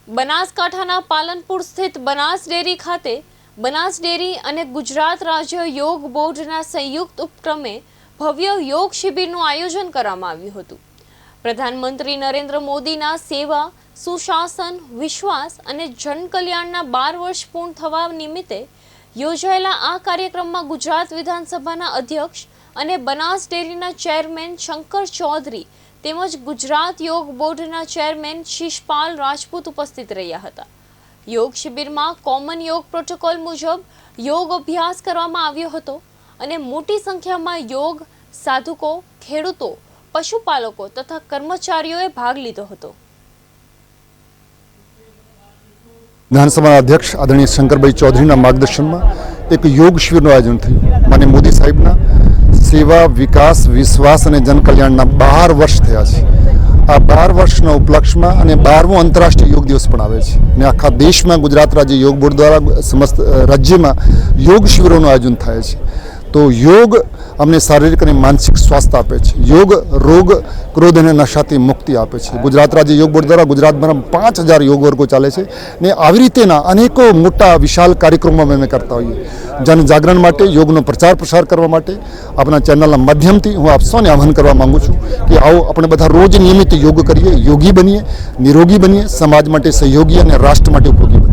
બનાસકાંઠાના પાલનપુર સ્થિત બનાસ ડેરી ખાતે બનાસ ડેરી અને ગુજરાત રાજ્ય યોગ બોર્ડના સંયુક્ત ઉપક્રમે ભવ્ય યોગ શિબિરનું આયોજન કરવામાં આવ્યું હતું। પ્રધાનમંત્રી નરેન્દ્ર મોદીના સેવા, સુશાસન, વિશ્વાસ અને જનકલ્યાણના 12 વર્ષ પૂર્ણ થવા નિમિત્તે યોજાયેલા આ કાર્યક્રમમાં ગુજરાત વિધાનસભાના અધ્યક્ષ અને બનાસ ડેરીના ચેરમેન શંકર ચૌધરી તેમજ ગુજરાત યોગ બોર્ડના ચેરમેન શિષપાલ રાજપૂત ઉપસ્થિત રહ્યા હતા। યોગ શિબિરમાં કોમન યોગ પ્રોટોકોલ મુજબ યોગ અભ્યાસ કરવામાં આવ્યો હતો અને મોટી સંખ્યામાં યોગ સાધકો, ખેડૂતો, પશુપાલકો તથા કર્મચારીઓએ ભાગ લીધો હતો। विधानसभा अध्यक्ष आदरणीय शंकरभाई चौधरी मार्गदर्शन में एक योग शिविर आयोजन थी। माननीय मोदी साहेब सेवा, विकास, विश्वास और जनकल्याण 12 वर्ष थया छे। आ 12 वर्ष उपलक्ष्य में 12मो अंतरराष्ट्रीय योग दिवस पण आवे छे ने आखा देश में गुजरात राज्य योग बोर्ड द्वारा समस्त राज्य में योग शिविरों आयोजन थाय छे। तो योग अमने शारीरिक और मानसिक स्वास्थ्य आपे छे। योग रोग, क्रोध और नशाथी मुक्ति आपे छे। गुजरात राज्य योग बोर्ड द्वारा गुजरातभर 5000 योग वर्गो चाले छे ने आवी रीतेना अनेको मोटा विशाल कार्यक्रमों में करता होईए। जनजागरण माटे योगनो प्रचार प्रसार करवा माटे अपना चैनल माध्यमथी हूँ आप सौने आह्वान करवा मांगू छूँ कि आओ अपने बधा रोज नियमित योग करिए, योगी बनीए, निरोगी बनीए, समाज माटे सहयोगी और राष्ट्र माटे उपयोगी बनीए।